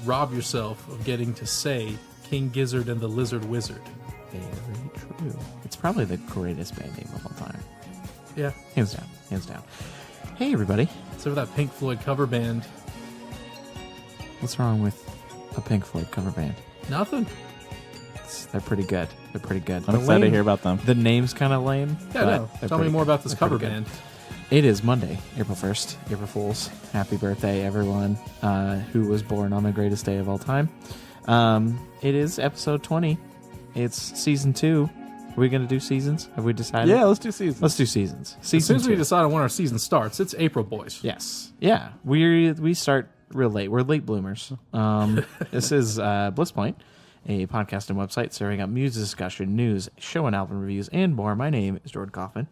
rob yourself of getting to say King Gizzard and the Lizard Wizard. Very true. It's probably the greatest band name of all time. Yeah. Hands down. Hands down. Hey, everybody. So for that Pink Floyd cover band. What's wrong with a Pink Floyd cover band? Nothing. They're pretty good. They're pretty good. I'm excited to hear about them. The name's kind of lame. Yeah, no. Tell me more about this cover band. It is Monday, April 1st, April Fools. Happy birthday, everyone who was born on the greatest day of all time. It is episode 20. It's season 2. Are we going to do seasons? Have we decided? Yeah, let's do seasons. Let's do seasons. As soon as we decide on when our season starts, it's April, boys. Yes. Yeah. We start real late. We're late bloomers. This is Bliss Point, a podcast and website serving up music discussion, news, show and album reviews, and more. My name is Jordan Kaufman,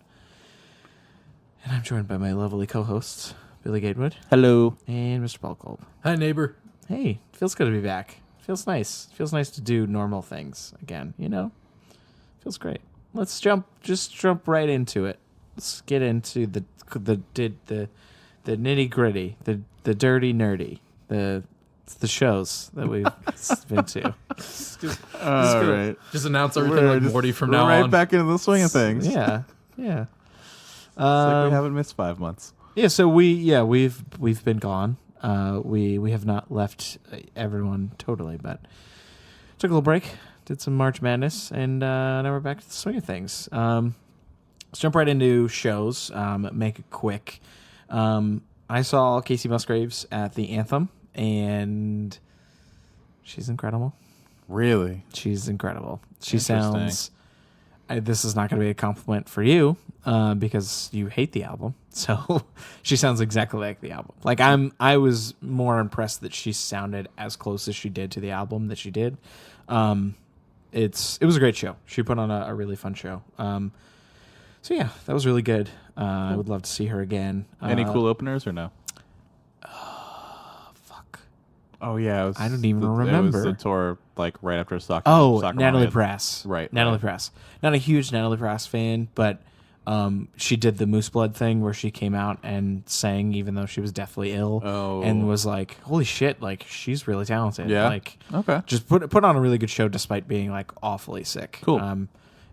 and I'm joined by my lovely co-hosts, Billie Gatewood. Hello. And Mr. Paul Kolb. Hi, neighbor. Hey, feels good to be back. Feels nice. Feels nice to do normal things again, you know? Feels great. Let's jump right into it. Let's get into the nitty-gritty, the dirty nerdy, the shows that we've been to. All right. Just announce everything like Morty from now right on. Back into the swing of things. Yeah. It's like we haven't missed 5 months. Yeah, so we've been gone. We have not left everyone totally, but took a little break, did some March Madness, and now we're back to the swing of things. Let's jump right into shows. Make it quick. I saw Casey Musgraves at the Anthem, and she's incredible. Really? She's incredible. She sounds... this is not going to be a compliment for you because you hate the album. So she sounds exactly like the album. Like I was more impressed that she sounded as close as she did to the album that she did. It was a great show. She put on a really fun show. So yeah, that was really good. I would love to see her again. Any cool openers or no? Fuck. Oh yeah, I don't even remember. It was the tour like right after soccer. Natalie Press. Right. Natalie Press. Not a huge Natalie Press fan, but she did the Moose Blood thing where she came out and sang even though she was deathly ill and was like, holy shit, like she's really talented. Yeah. Like okay. Just put on a really good show despite being like awfully sick. Cool.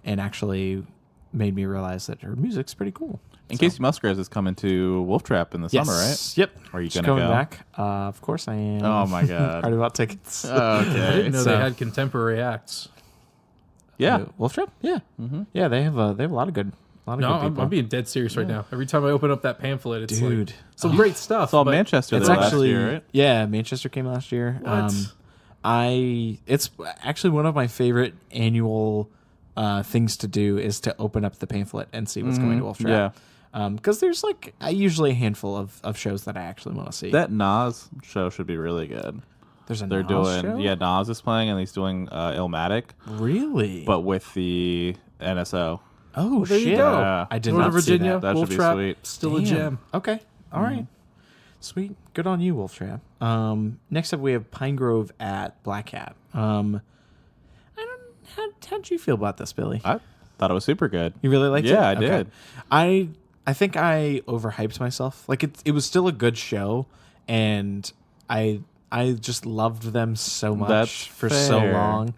And actually made me realize that her music's pretty cool. And Casey Musgraves is coming to Wolf Trap in the summer, right? Yep. Are you She's going to coming go? back? Of course I am. Oh my god. Already bought tickets. Okay. I didn't know So- they had contemporary acts. Yeah. Wolf Trap? Yeah. Mm-hmm. Yeah, they have a lot of good good people. I'm being dead serious right now. Every time I open up that pamphlet, it's Dude. like some great stuff. It's all but Manchester It's there actually last year, right? Yeah, Manchester came last year. What? It's actually one of my favorite annual things to do is to open up the pamphlet and see what's going to Wolf Trap. Yeah. Because there's like usually a handful of shows that I actually want to see. That Nas show should be really good. There's a They're Nas doing show? yeah, Nas is playing and he's doing Illmatic, Really? but with the NSO. oh, there shit. you go. Yeah. I did Northern not see Virginia, that. That Wolf should be Trap, sweet. still a Damn. gem. Okay. All right. Sweet. Good on you, Wolf Trap. Next up, we have Pine Grove at Black Hat. How'd you feel about this, Billy? I thought it was super good. You really liked it? Yeah, I Okay. did. I think I overhyped myself. Like it was still a good show, and I just loved them so much That's for so fair. long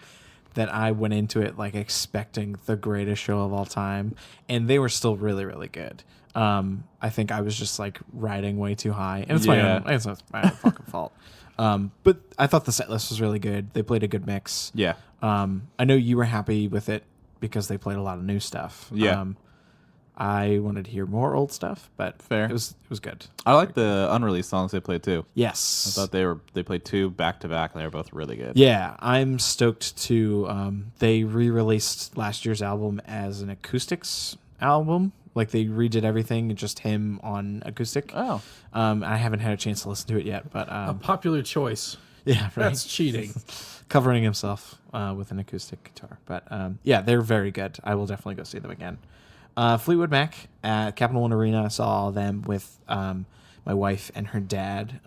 that I went into it like expecting the greatest show of all time, and they were still really, really good. I think I was just like riding way too high, and it's my own fucking fault. But I thought the set list was really good. They played a good mix. Yeah. I know you were happy with it because they played a lot of new stuff. Yeah. I wanted to hear more old stuff, but Fair. It was good. I like the unreleased songs they played too. Yes. I thought they played 2 back to back and they were both really good. Yeah, I'm stoked to. They re-released last year's album as an acoustics album. Like they redid everything, just him on acoustic. Oh. I haven't had a chance to listen to it yet, but A popular choice. yeah, right. That's cheating. Covering himself with an acoustic guitar, but yeah, they're very good. I will definitely go see them again. Fleetwood Mac at Capital One Arena. I saw them with my wife and her dad.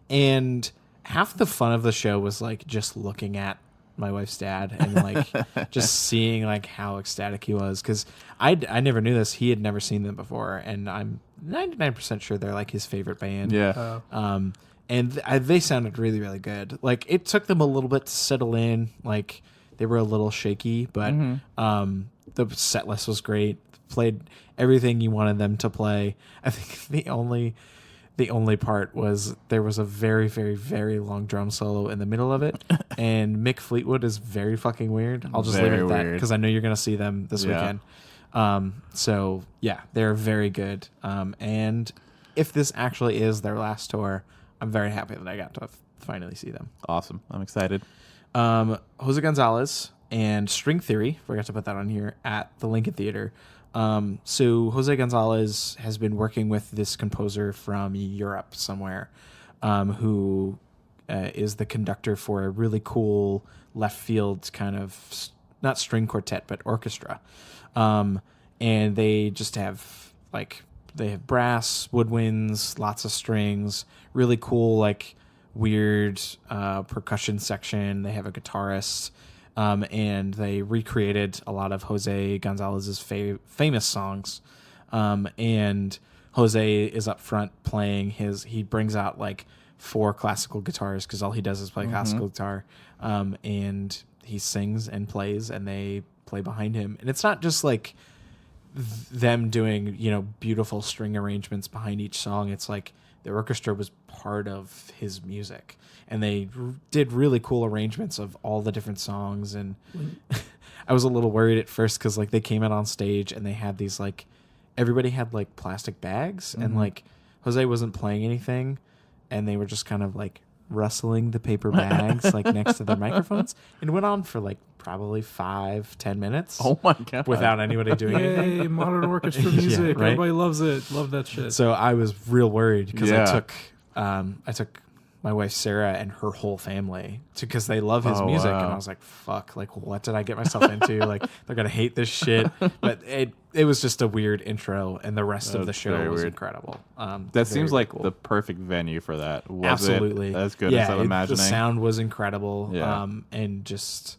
And half the fun of the show was like just looking at my wife's dad and like just seeing like how ecstatic he was, because I never knew this. He had never seen them before, and I'm 99% sure they're like his favorite band. Yeah. and they sounded really, really good. Like, it took them a little bit to settle in. Like, they were a little shaky, but the set list was great. Played everything you wanted them to play. I think the only part was there was a very, very, very long drum solo in the middle of it, and Mick Fleetwood is very fucking weird. I'll just leave it at that because I know you're going to see them this weekend. So, yeah, they're very good. And if this actually is their last tour, I'm very happy that I got to finally see them. Awesome. I'm excited. Jose Gonzalez and String Theory, forgot to put that on here, at the Lincoln Theater. So Jose Gonzalez has been working with this composer from Europe somewhere, who is the conductor for a really cool left field kind of, not string quartet, but orchestra. And they just have they have brass, woodwinds, lots of strings, really cool, like weird percussion section. They have a guitarist. And they recreated a lot of Jose Gonzalez's famous songs. And Jose is up front playing he brings out like 4 classical guitars because all he does is play classical guitar. And he sings and plays and they play behind him. And it's not just like them doing, beautiful string arrangements behind each song. It's like the orchestra was part of his music. And they did really cool arrangements of all the different songs. And I was a little worried at first because like they came out on stage and they had these like everybody had like plastic bags and like Jose wasn't playing anything and they were just kind of like rustling the paper bags like next to their microphones, and it went on for like probably 5-10 minutes. Oh my god! Without anybody doing anything. Yay, modern orchestra music! Yeah, right? Everybody loves it. Love that shit. So I was real worried because I took my wife Sarah and her whole family because they love his music, and I was like, "Fuck! Like, what did I get myself into? Like, they're gonna hate this shit." But it was just a weird intro, and the rest of the show was incredible. That seems like cool. the perfect venue for that. Was Absolutely, it as good as I'm imagining? The sound was incredible, and just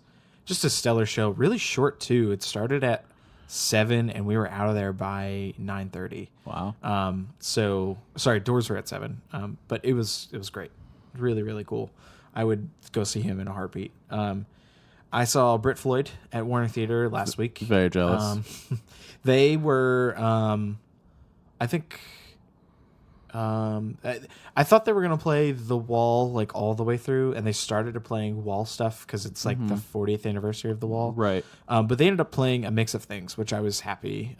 a stellar show. Really short too. It started at 7, and we were out of there by 9:30. Wow. So sorry, doors were at 7. But it was great. Really, really cool. I would go see him in a heartbeat. I saw Brit Floyd at Warner Theater last week. Very jealous. They were, I think, I thought they were going to play The Wall like all the way through, and they started playing Wall stuff because it's like the 40th anniversary of The Wall. Right. But they ended up playing a mix of things, which I was happy.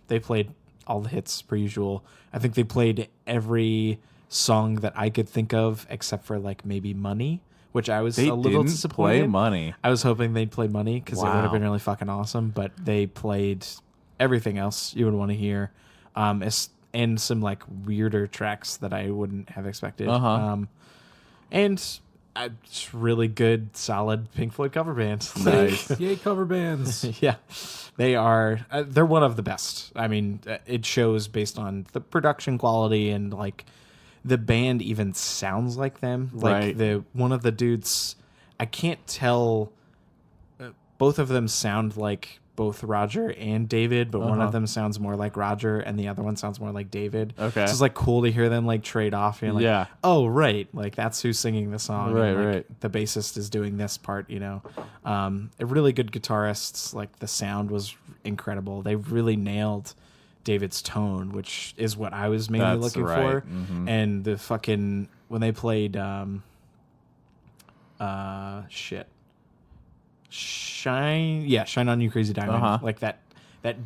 They played all the hits per usual. I think they played every song that I could think of except for like maybe Money, which I was a little disappointed. Play Money. I was hoping they'd play Money because it would have been really fucking awesome, but they played everything else you would want to hear, and some like weirder tracks that I wouldn't have expected. And it's really good, solid Pink Floyd cover band. Nice. Yay, cover bands. Yeah, they are. They're one of the best. I mean, it shows based on the production quality and like the band even sounds like them. Like one of the dudes, I can't tell. Both of them sound like both Roger and David, but one of them sounds more like Roger and the other one sounds more like David. Okay. So it's like cool to hear them like trade off. You're like, oh, right. Like that's who's singing the song. Right, and, like, right. The bassist is doing this part, A really good guitarist. Like the sound was incredible. They really nailed David's tone, which is what I was mainly looking for. And the fucking, when they played, Shine On You Crazy Diamond, like that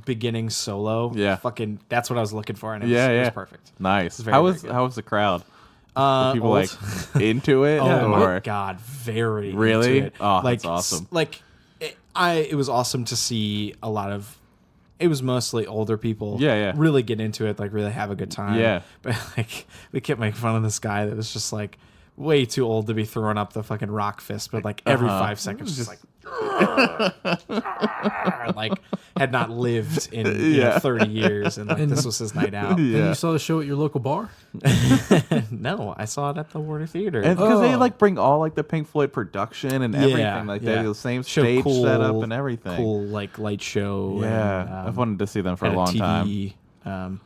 beginning solo, fucking, that's what I was looking for, and it was perfect. Nice. How was the crowd? Were people old. Like into it? Oh or? my god, very really into it. Oh, like, that's awesome. Like it was awesome to see a lot of, it was mostly older people really get into it, like really have a good time. But like they kept making fun of this guy that was just like way too old to be throwing up the fucking rock fist, but like every 5 seconds just like like had not lived in 30 years, and like this was his night out. And you saw the show at your local bar? No, I saw it at the Warner Theater. And because they like bring all like the Pink Floyd production and everything, like they have the same stage setup and everything. Cool like light show. Yeah, and, I've wanted to see them for a long TV. time.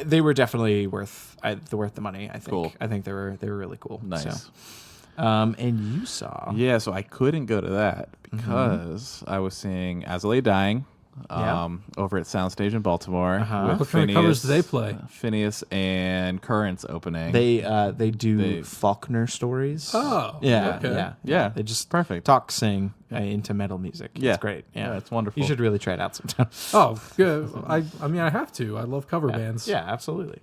They were definitely worth the money. I think. Cool. I think they were really cool. Nice. So. And you saw? Yeah, so I couldn't go to that because I was seeing As I Lay Dying over at Soundstage in Baltimore. With What kind of covers do they play? Phineas and Current's opening. They do Faulkner stories. Oh, yeah, okay. yeah. They just sing into metal music. Yeah. It's great. Yeah, it's wonderful. You should really try it out sometime. Oh, good. I mean, I have to. I love cover bands. Yeah, absolutely.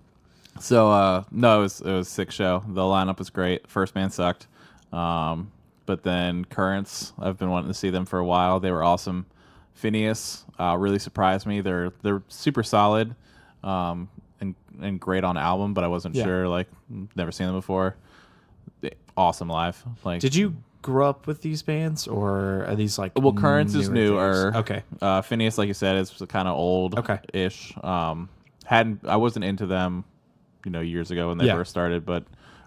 So no, it was a sick show. The lineup was great. First band sucked. But then Currents, I've been wanting to see them for a while. They were awesome. Phineas really surprised me. They're super solid and great on album, but I wasn't sure. Like, never seen them before. Awesome live. Like, did you grow up with these bands, or are these like? Well, Currents is newer. Okay. Phineas, like you said, is kind of old. Ish. I wasn't into them, years ago when they first started, but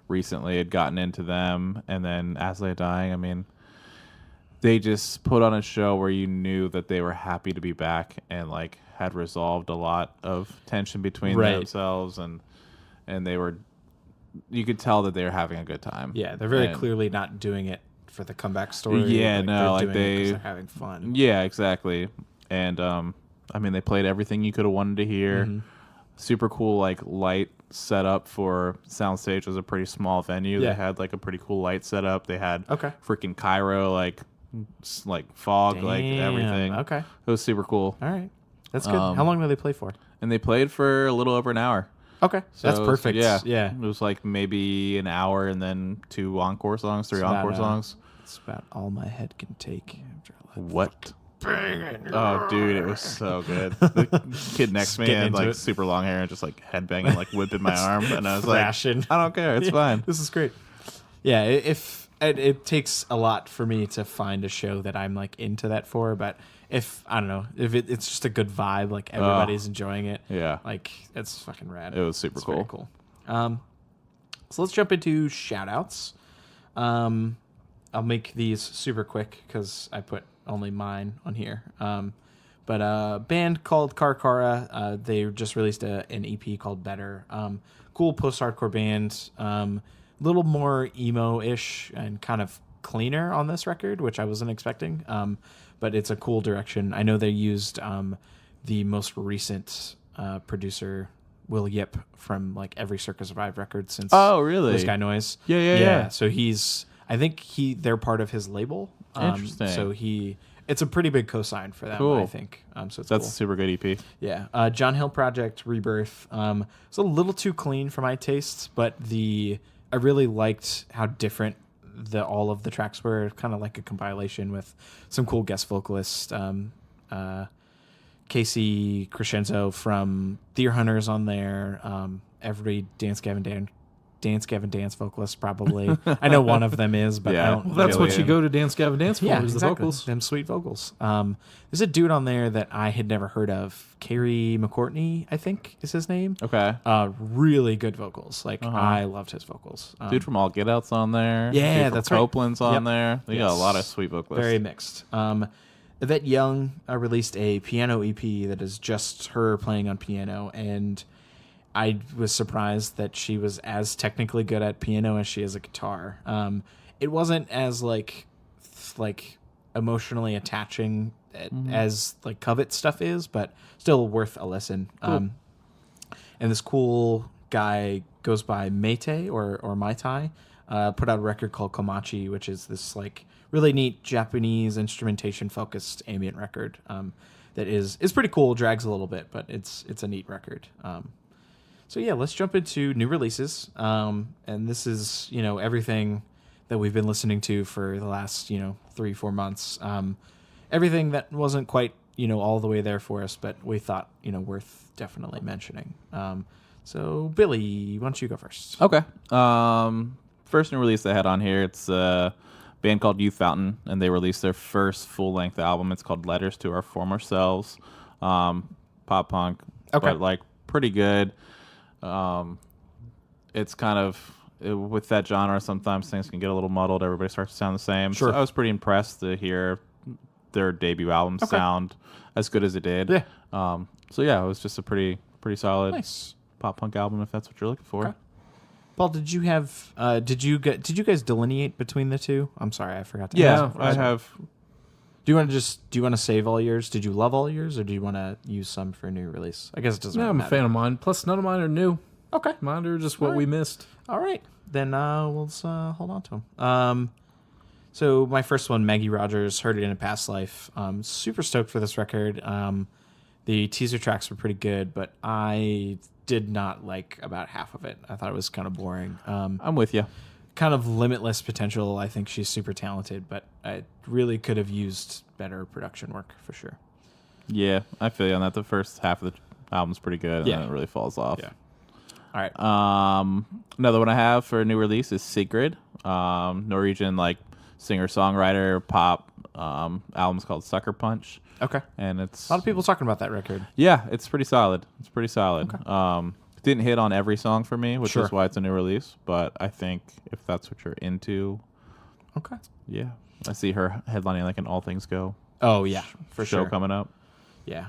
recently had gotten into them. And then As They Dying, I mean, they just put on a show where you knew that they were happy to be back and like had resolved a lot of tension between themselves, and you could tell that they were having a good time. Yeah, they're very clearly not doing it for the comeback story. Yeah, they're having fun. Yeah, exactly. And I mean, they played everything you could have wanted to hear. Super cool, like light setup for Soundstage. Was a pretty small venue. They had like a pretty cool light setup. They had freaking Cairo, like fog, like everything. Okay, it was super cool. All right, that's good. How long did they play for? And they played for a little over an hour. Okay, so that's perfect. Yeah. It was like maybe an hour and then 3 encore songs. It's about all my head can take. What? Oh, dude, it was so good. The kid next to me had like super long hair and just like headbanging, like whipping my arm, and I was like, I don't care, it's fine. This is great. Yeah, if it takes a lot for me to find a show that I'm like into that for, but if I don't know, if it's just a good vibe, like everybody's enjoying it, like it's fucking rad. It was super cool. Very cool. So let's jump into shout outs. I'll make these super quick because I put only mine on here. But a band called Karkara, they just released an EP called Better. Cool post-hardcore band. Little more emo-ish and kind of cleaner on this record, which I wasn't expecting. But it's a cool direction. I know they used the most recent producer, Will Yip, from like every Circa Survive record since Blue Sky Noise. Yeah. So I think they're part of his label. Interesting. So it's a pretty big cosign for them, I think. So that's a super good EP. Yeah. John Hill Project, Rebirth. It's a little too clean for my taste, but I really liked how different all of the tracks were. Kind of like a compilation with some cool guest vocalists. Casey Crescenzo from Deer Hunters on there. Every Dance Gavin Dance vocalist probably. I know one of them is, but I don't. Well, that's what you go to Dance Gavin Dance for, is the vocals. Them sweet vocals. There's a dude on there that I had never heard of. Carey McCourtney, I think is his name. Okay. Really good vocals. Like I loved his vocals. Dude from All Get Out's on there. Yeah, dude that's from Copeland's on there. They got a lot of sweet vocalists. Very mixed. Yvette Young released a piano EP that is just her playing on piano, and I was surprised that she was as technically good at piano as she is at guitar. It wasn't as like emotionally attaching as like Covet stuff is, but still worth a listen. Cool. And this cool guy goes by Meite or Maitai, put out a record called Komachi, which is this like really neat Japanese instrumentation focused ambient record that is pretty cool. Drags a little bit, but it's a neat record. So yeah, let's jump into new releases. And this is, everything that we've been listening to for the last, 3-4 months. Everything that wasn't quite, all the way there for us, but we thought, worth definitely mentioning. So Billie, why don't you go first? Okay. First new release I had on here, it's a band called Youth Fountain, and they released their first full-length album. It's called Letters to Our Former Selves. Pop punk, but like pretty good. It's kind of with that genre, sometimes things can get a little muddled. Everybody starts to sound the same. Sure. So I was pretty impressed to hear their debut album sound as good as it did. Yeah. So yeah, it was just a pretty solid. Nice. pop punk album if that's what you're looking for. Okay. Paul, did you have? Did you guys delineate between the two? I'm sorry, I forgot to. Yeah, ask. I have. Do you want to save all yours? Did you love all yours, or do you want to use some for a new release? I guess it doesn't. Yeah, I'm a fan of mine. Plus, none of mine are new. Okay, Mine are just what we missed. All right, then we'll hold on to them. So my first one, Maggie Rogers, Heard It in a Past Life. Super stoked for this record. The teaser tracks were pretty good, but I did not like about half of it. I thought it was kind of boring. I'm with you. Kind of limitless potential. I think she's super talented, but I really could have used better production work for sure. Yeah, I feel you on that. The first half of the album's pretty good, and then it really falls off. Yeah. All right. Another one I have for a new release is Sigrid, Norwegian singer-songwriter pop album's called Sucker Punch. Okay. And it's a lot of people talking about that record. Yeah, it's pretty solid. Okay. Didn't hit on every song for me, which is why it's a new release. But I think if that's what you're into, okay. Yeah, I see her headlining an All Things Go. Oh yeah, for show sure. coming up. Yeah.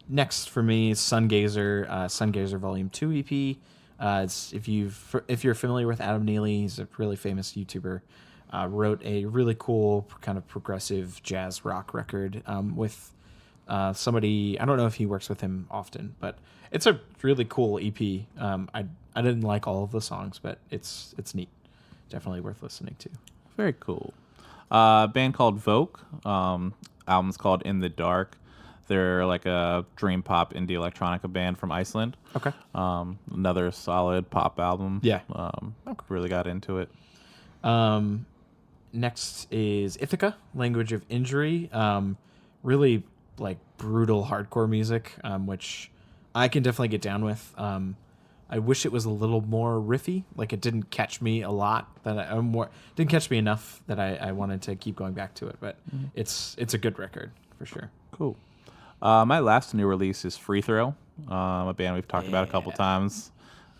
Next for me, Sungazer Volume 2 EP. If you're familiar with Adam Neely, he's a really famous YouTuber. Wrote a really cool kind of progressive jazz rock record with somebody. I don't know if he works with him often, but it's a really cool EP. I didn't like all of the songs, but it's neat. Definitely worth listening to. Very cool. Band called Vogue. Album's called In the Dark. They're like a dream pop indie electronica band from Iceland. Okay. Another solid pop album. Yeah. Really got into it. Next is Ithaca, Language of Injury. Really brutal hardcore music, which I can definitely get down with. I wish it was a little more riffy. It didn't catch me a lot. Didn't catch me enough that I wanted to keep going back to it. But it's a good record for sure. Cool. My last new release is Free Throw, a band we've talked about a couple times.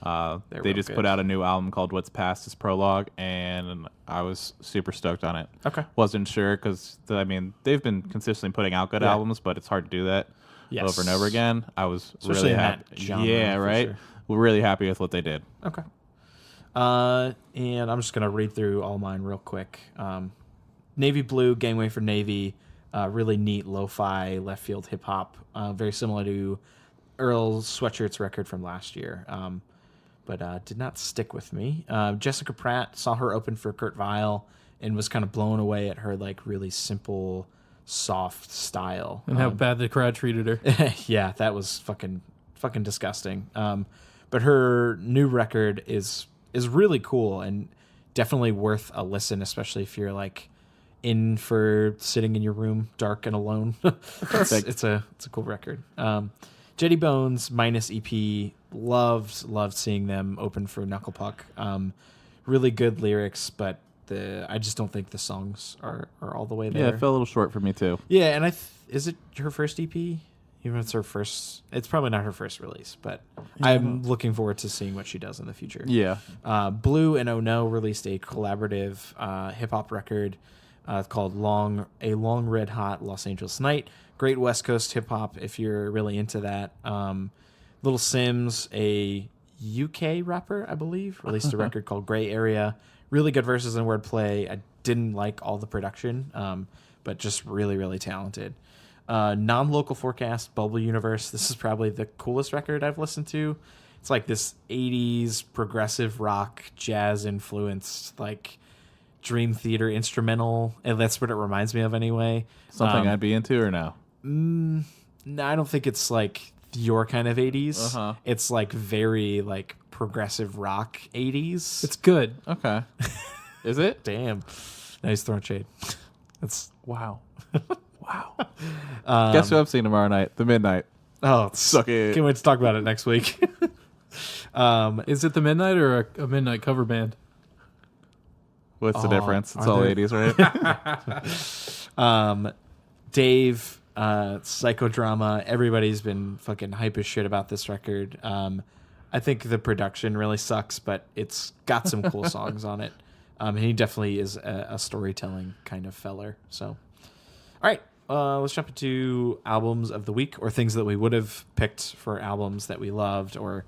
They just put out a new album called What's Past is Prologue, and I was super stoked on it. Okay. Wasn't sure because, they've been consistently putting out good albums, but it's hard to do that over and over again. I was especially really in happy. that genre, yeah, right? Sure. We're really happy with what they did. Okay. And I'm just going to read through all mine real quick. Navy Blue, Gangway for Navy, really neat lo-fi left field hip hop, very similar to Earl Sweatshirt's record from last year. But did not stick with me. Jessica Pratt, saw her open for Kurt Weill and was kind of blown away at her really simple, soft style. And how bad the crowd treated her. Yeah, that was fucking disgusting. But her new record is really cool and definitely worth a listen, especially if you're in for sitting in your room, dark and alone. It's a cool record. Jetty Bones minus EP. Loved seeing them open for Knuckle Puck. Really good lyrics, but I just don't think the songs are all the way there. Yeah, it fell a little short for me too. Yeah, and is it her first EP? Even if it's her first, it's probably not her first release, but I'm looking forward to seeing what she does in the future. Yeah. Blue and Oh No released a collaborative hip hop record called A Long Red Hot Los Angeles Night. Great West Coast hip hop if you're really into that. Little Sims, a UK rapper, I believe, released a record called Gray Area. Really good verses and wordplay. I didn't like all the production, but just really, really talented. Non-local forecast, Bubble Universe. This is probably the coolest record I've listened to. It's this 80s progressive rock, jazz influenced, Dream Theater instrumental. And that's what it reminds me of anyway. Something I'd be into or no? No, I don't think it's your kind of 80s. Uh-huh. It's very progressive rock 80s. It's good. Okay. Is it? Damn. Nice throwing shade. That's wow. Wow. Guess who I'm seeing tomorrow night? The Midnight. Oh, suck it. Can't wait to talk about it next week. Is it the Midnight or a Midnight cover band? What's the difference? It's all 80s, right? Dave, Psychodrama. Everybody's been fucking hype as shit about this record. I think the production really sucks, but it's got some cool songs on it. And he definitely is a storytelling kind of feller. So, all right. let's jump into albums of the week or things that we would have picked for albums that we loved or,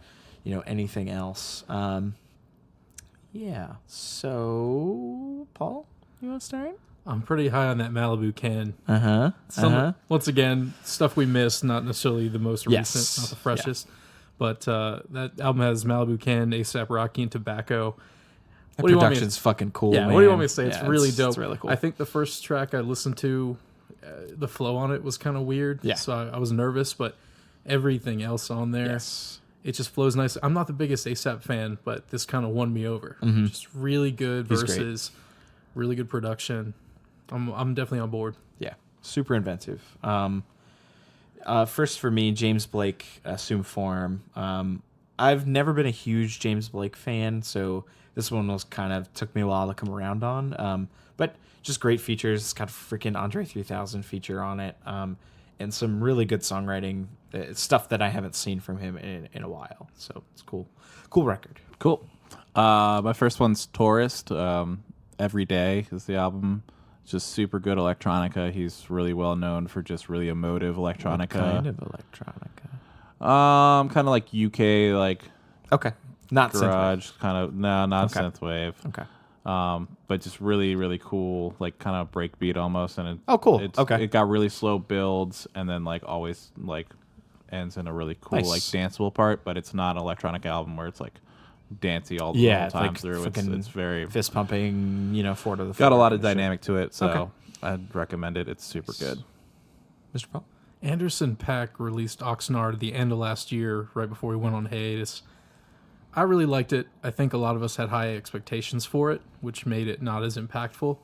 anything else. Yeah. So, Paul, you want to start? I'm pretty high on that Malibu can. Once again, stuff we missed, not necessarily the most recent, not the freshest. Yeah. But that album has Malibu Can, A$AP Rocky, and Tobacco. That production's fucking cool. Yeah, man. what do you want me to say? It's really dope. It's really cool. I think the first track I listened to, the flow on it was kind of weird. Yeah. So I was nervous, but everything else on there, it just flows nice. I'm not the biggest A$AP fan, but this kind of won me over. Mm-hmm. Just really good verses, really good production. I'm definitely on board. Yeah, super inventive. First for me, James Blake, Assume Form. I've never been a huge James Blake fan, so this one was took me a while to come around on. But just great features. It's got a freaking Andre 3000 feature on it, and some really good songwriting, stuff that I haven't seen from him in a while. So it's cool. Cool record. Cool. My first one's Tourist. Every Day is the album. Just super good electronica. He's really well known for just really emotive electronica. What kind of electronica? Kind of like UK, okay, not garage, synthwave. kind of not synthwave. Okay. But just really, really cool, kind of breakbeat almost, and cool. It got really slow builds, and then always ends in a really cool nice. danceable part. But it's not an electronic album where it's dancey all the whole time through. It's very fist pumping, 4 to the 4. Got a lot of dynamic to it, so I'd recommend it. It's super good. Mr. Paul? Anderson .Paak released Oxnard at the end of last year, right before we went on hiatus. I really liked it. I think a lot of us had high expectations for it, which made it not as impactful.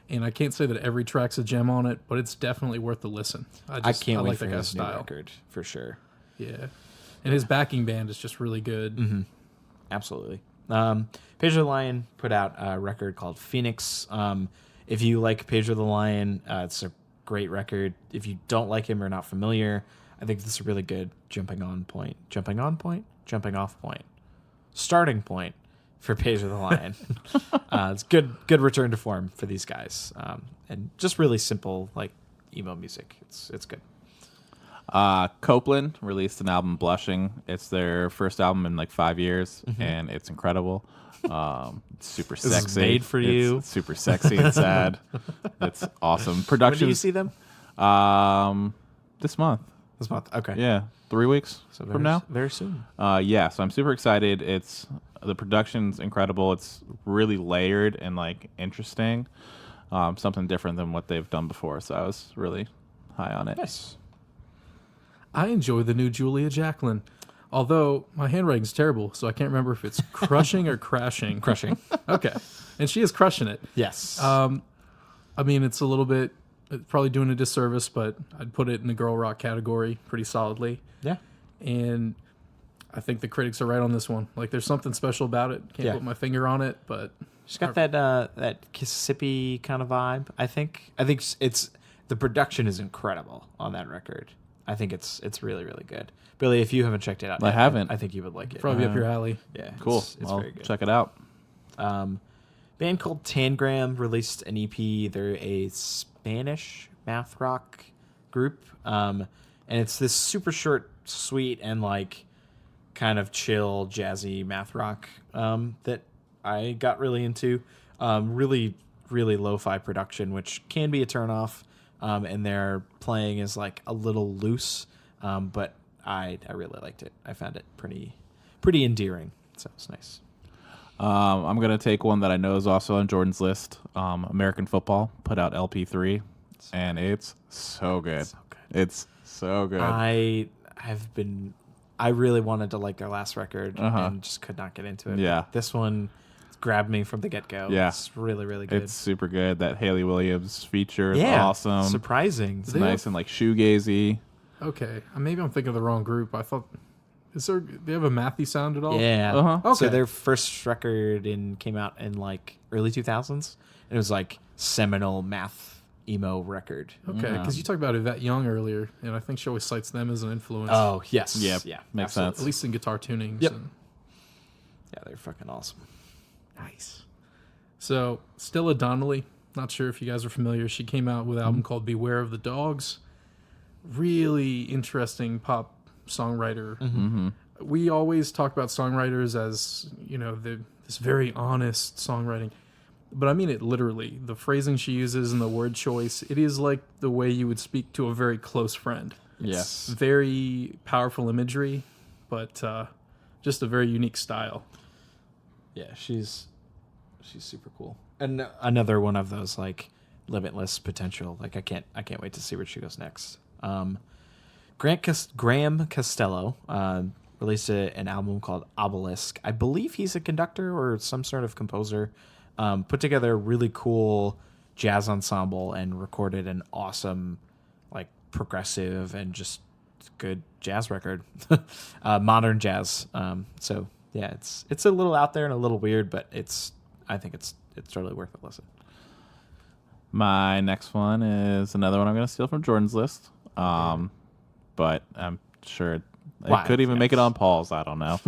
And I can't say that every track's a gem on it, but it's definitely worth the listen. I can't wait like for that guy's his new style. record, for sure. Yeah. And his backing band is just really good. Mm-hmm. Absolutely. Pedro the Lion put out a record called Phoenix. If you like Pedro the Lion, it's a great record. If you don't like him or not familiar, I think this is a really good jumping off point, starting point for Pedro the Lion. It's good return to form for these guys, and just really simple emo music. It's good. Copeland released an album, Blushing. It's their first album in 5 years, and it's incredible. It's super sexy. This is made for you. It's super sexy and sad. It's awesome. Production. When do you see them? This month. This month. Okay. Yeah, 3 weeks from now. Very soon. Yeah, so I'm super excited. The production's incredible. It's really layered and interesting. Something different than what they've done before. So I was really high on it. Nice. I enjoy the new Julia Jacqueline, although my handwriting's terrible, so I can't remember if it's crushing or crashing. Crushing. Okay. And she is crushing it. Yes. It's a little bit, probably doing a disservice, but I'd put it in the girl rock category pretty solidly. Yeah. And I think the critics are right on this one. There's something special about it. Can't put my finger on it, but she's got that Mississippi kind of vibe. I think it's the production is incredible on that record. I think it's really, really good. Billy, if you haven't checked it out, I haven't. I think you would like it. Probably up your alley. Yeah, cool. It's very good. Check it out. Band called Tangram released an EP. They're a Spanish math rock group, and it's this super short, sweet, and kind of chill, jazzy math rock that I got really into. Really, really lo-fi production, which can be a turnoff. And their playing is a little loose, but I really liked it. I found it pretty endearing. So it's nice. I'm gonna take one that I know is also on Jordan's list. American Football put out LP3, and it's so good. So good. It's so good. I really wanted to like their last record and just could not get into it. Yeah. But this one grabbed me from the get-go. Yeah. It's really, really good. It's super good. That Haley Williams feature is awesome. Surprising. It's nice and shoegazy. Okay. Maybe I'm thinking of the wrong group. I thought, do they have a mathy sound at all? Yeah. Okay. So their first record came out in early 2000s. And it was seminal math emo record. Okay. Because you talked about Yvette Young earlier, and I think she always cites them as an influence. Oh, yes. Yep. Yeah. Makes absolutely. sense. At least in guitar tunings. Yep. Yeah, they're fucking awesome. Nice. So, Stella Donnelly Not sure if you guys are familiar. She came out with an album called Beware of the Dogs. Really interesting pop songwriter. We always talk about songwriters as, this very honest songwriting. But I mean it literally. The phrasing she uses and the word choice, it is like the way you would speak to a very close friend. Yes. It's very powerful imagery, but just a very unique style. Yeah, she's super cool. And another one of those like limitless potential. Like I can't wait to see where she goes next. Graham Costello released an album called Obelisk. I believe he's a conductor or some sort of composer. Put together a really cool jazz ensemble and recorded an awesome, like progressive and just good jazz record, modern jazz. So yeah, it's a little out there and a little weird, but I think it's totally worth a listen. My next one is another one I'm going to steal from Jordan's list, but I'm sure it could even make it on Paul's. I don't know.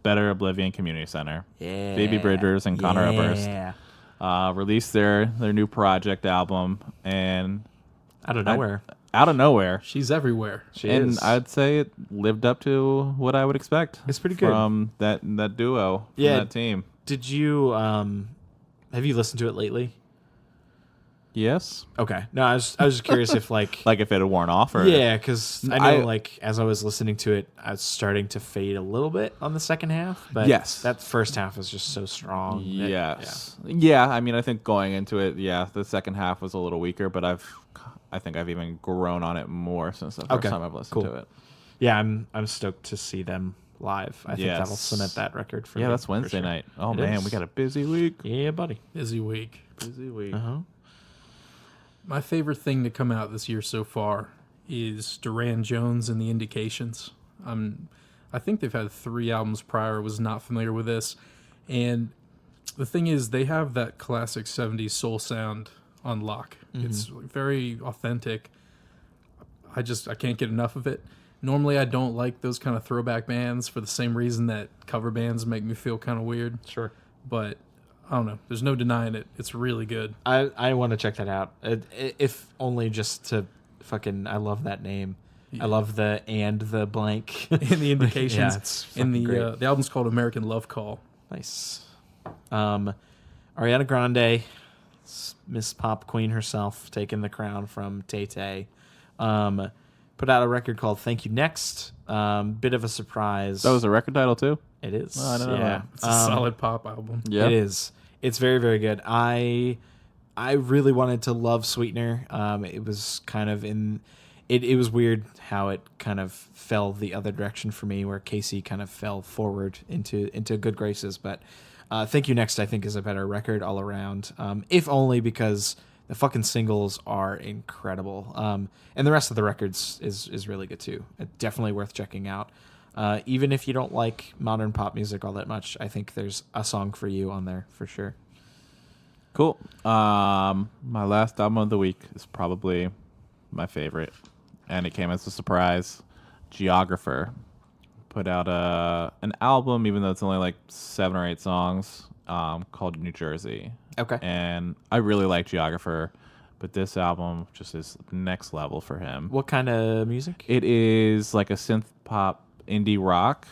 Better Oblivion Community Center. Yeah. Phoebe Bridgers and Connor Oberst released their new project album, and out of nowhere. She's everywhere. She is. I'd say it lived up to what I would expect. It's pretty good from that duo, from that team. Did you have you listened to it lately? Yes. Okay. No, I was just curious if like if it had worn off or because I know like as I was listening to it, I was starting to fade a little bit on the second half. But yes, that first half was just so strong. Yes. Yeah. I mean, I think going into it, the second half was a little weaker, but I think I've even grown on it more since the first time I've listened to it. Yeah, I'm stoked to see them live. I think that'll cement that record for me. Yeah, that's Wednesday night. Oh man, we got a busy week. Yeah, buddy. Busy week. Uh-huh. My favorite thing to come out this year so far is Duran Jones and the Indications. I think they've had 3 albums prior. Was not familiar with this, and the thing is, they have that classic '70s soul sound on lock. It's very authentic. I can't get enough of it. Normally, I don't like those kind of throwback bands for the same reason that cover bands make me feel kind of weird. Sure, but I don't know. There's no denying it. It's really good. I want to check that out. If only just to fucking... I love that name. Yeah. I love the blank. And the Indications. Yeah, it's fucking great. The album's called American Love Call. Nice. Ariana Grande, Miss Pop Queen herself, taking the crown from Tay-Tay. Put out a record called Thank You Next. Bit of a surprise. That was a record title too? It is. Oh, I don't know. It's a solid pop album. Yeah. It is. It's very, very good. I really wanted to love Sweetener. It was kind of in... It was weird how it kind of fell the other direction for me, where Casey kind of fell forward into good graces. But Thank You Next, I think, is a better record all around. If only because the fucking singles are incredible. And the rest of the records is really good too. Definitely worth checking out. Even if you don't like modern pop music all that much, I think there's a song for you on there for sure. Cool. My last album of the week is probably my favorite, and it came as a surprise. Geographer put out an album, even though it's only like 7 or 8 songs, called New Jersey. Okay. And I really like Geographer, but this album just is next level for him. What kind of music? It is like a synth pop indie rock.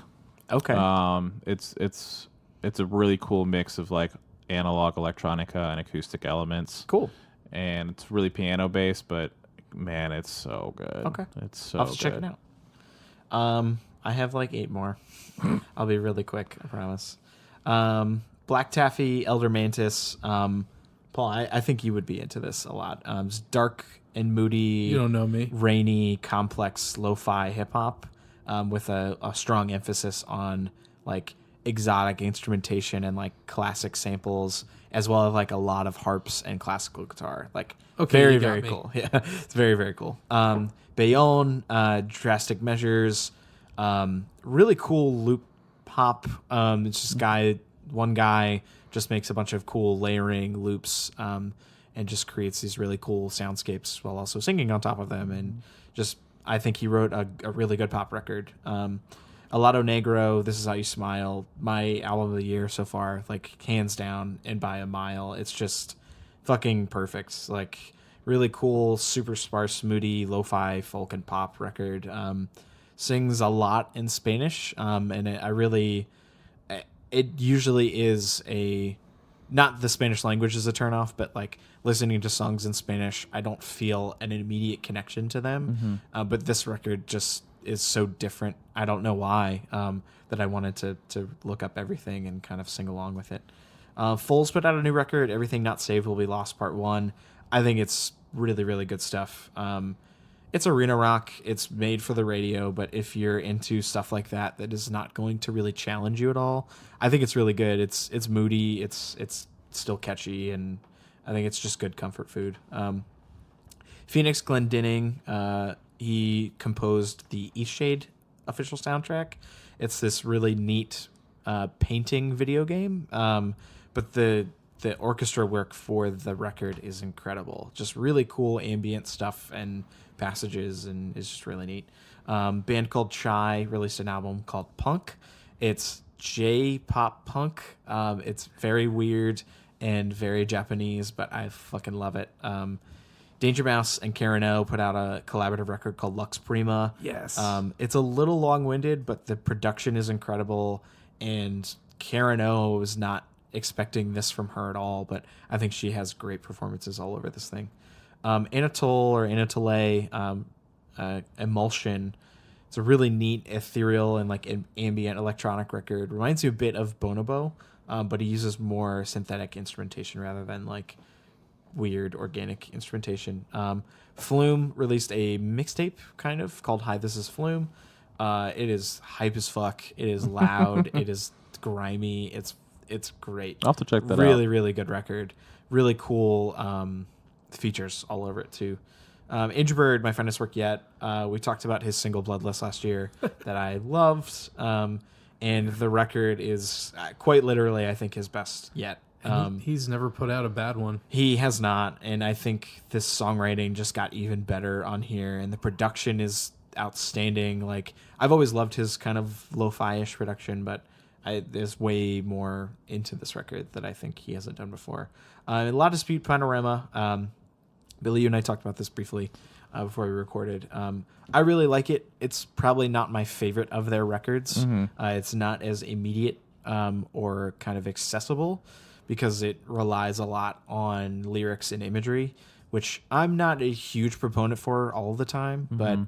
Okay. It's a really cool mix of like analog electronica and acoustic elements. Cool. And it's really piano based, but man, it's so good. Okay. It's so I'll have to good. check it out. I have like 8 more. I'll be really quick, I promise. Black Taffy, Elder Mantis. Paul, I think you would be into this a lot. It's dark and moody. You don't know me. Rainy, complex, lo-fi hip-hop with a strong emphasis on like exotic instrumentation and like classic samples, as well as like a lot of harps and classical guitar. Like very, very cool. Yeah, it's very, very cool. Bayonne, Drastic Measures, really cool loop pop. It's just one guy just makes a bunch of cool layering loops and just creates these really cool soundscapes while also singing on top of them. And just, I think he wrote a really good pop record. Alado Negro, This Is How You Smile, my album of the year so far, like hands down and by a mile. It's just fucking perfect. Like really cool, super sparse, moody, lo-fi, folk and pop record. Sings a lot in Spanish, and it usually is not the Spanish language is a turnoff, but like listening to songs in Spanish, I don't feel an immediate connection to them. But this record just is so different. I don't know why, that I wanted to look up everything and kind of sing along with it. Foles put out a new record, Everything Not Saved Will Be Lost Part 1. I think it's really, really good stuff. It's arena rock. It's made for the radio, but if you're into stuff like that is not going to really challenge you at all, I think it's really good. It's moody. It's still catchy, and I think it's just good comfort food. Phoenix Glendenning, he composed the Eastshade official soundtrack. It's this really neat painting video game, but the orchestra work for the record is incredible. Just really cool ambient stuff and passages, and it's just really neat. Band called Chai released an album called Punk. It's J-pop punk. It's very weird and very Japanese, but I fucking love it. Danger Mouse and Karen O put out a collaborative record called Lux Prima. Yes. It's a little long-winded, but the production is incredible, and Karen O was not expecting this from her at all, but I think she has great performances all over this thing. Anatole or Anatole, Emulsion. It's a really neat ethereal and like ambient electronic record. Reminds you a bit of Bonobo, but he uses more synthetic instrumentation rather than like weird organic instrumentation. Flume released a mixtape kind of called Hi, This Is Flume. It is hype as fuck. It is loud. It is grimy. It's great. I'll have to check that out. Really, really good record. Really cool features all over it too. Ingerbird, my friend has worked yet. We talked about his single Bloodless last year that I loved. And the record is quite literally, I think, his best yet. He's never put out a bad one. He has not. And I think this songwriting just got even better on here. And the production is outstanding. Like, I've always loved his kind of lo-fi-ish production, but there's way more into this record that I think he hasn't done before. A lot of Dispute Panorama. Billie, you and I talked about this briefly before we recorded. I really like it. It's probably not my favorite of their records. It's not as immediate or kind of accessible because it relies a lot on lyrics and imagery, which I'm not a huge proponent for all the time, but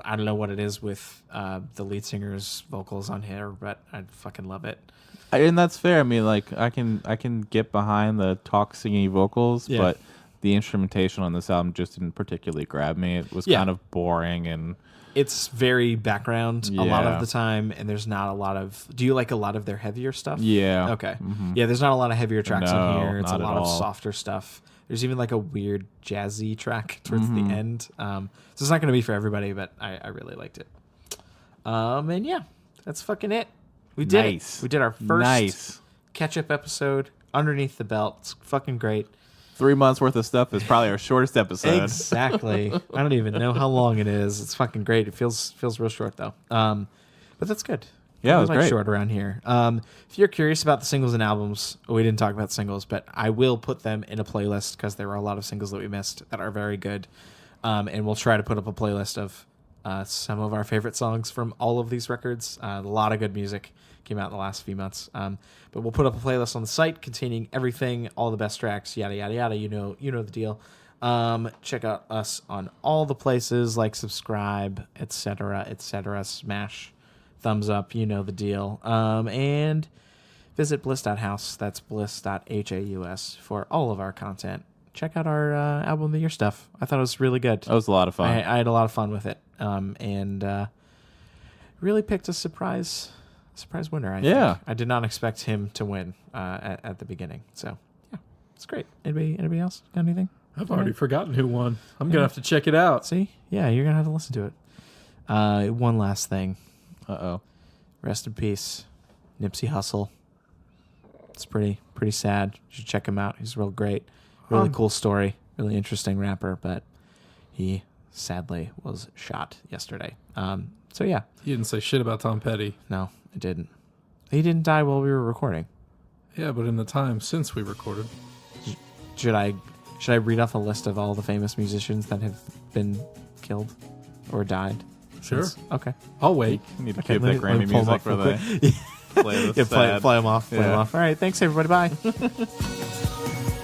I don't know what it is with the lead singer's vocals on here, but I fucking love it. And that's fair. I mean, like I can get behind the talk singing vocals, but the instrumentation on this album just didn't particularly grab me. It was kind of boring, and it's very background a lot of the time, and there's not a lot of... Do you like a lot of their heavier stuff? Yeah. Okay. Yeah, there's not a lot of heavier tracks on here. It's a lot of all. softer stuff. There's even like a weird jazzy track towards the end. So it's not going to be for everybody, but I really liked it. And yeah, that's fucking it. We did it. We did our first catch-up episode underneath the belt. It's fucking great. 3 months worth of stuff is probably our shortest episode. Exactly. I don't even know how long it is. It's fucking great. It feels real short though. But that's good. Yeah, it was like great. Short around here. If you're curious about the singles and albums, we didn't talk about singles, but I will put them in a playlist because there were a lot of singles that we missed that are very good. And we'll try to put up a playlist of some of our favorite songs from all of these records. A lot of good music came out in the last few months. But we'll put up a playlist on the site containing everything, all the best tracks, yada, yada, yada. You know the deal. Check out us on all the places, like subscribe, etc., etc. Smash thumbs up, you know the deal. And visit bliss.house, that's bliss.haus, for all of our content. Check out our album of the year stuff. I thought it was really good. That was a lot of fun. I had a lot of fun with it. And really picked a surprise winner, I think. I did not expect him to win at the beginning. So, yeah, it's great. Anybody else got anything? I've already forgotten who won. I'm going to have to check it out. See? Yeah, you're going to have to listen to it. One last thing. Uh-oh. Rest in peace, Nipsey Hussle. It's pretty sad. You should check him out. He's real great. Really cool story. Really interesting rapper, but he sadly was shot yesterday. So yeah. You didn't say shit about Tom Petty. No, I didn't. He didn't die while we were recording. Yeah, but in the time since we recorded. Should I read off a list of all the famous musicians that have been killed or died? Sure. Okay. I'll wait. You need to Okay, keep let that me Grammy pull 'em music up for real the play the Yeah, sad. play them off. Play them Yeah. off. All right. Thanks, everybody. Bye.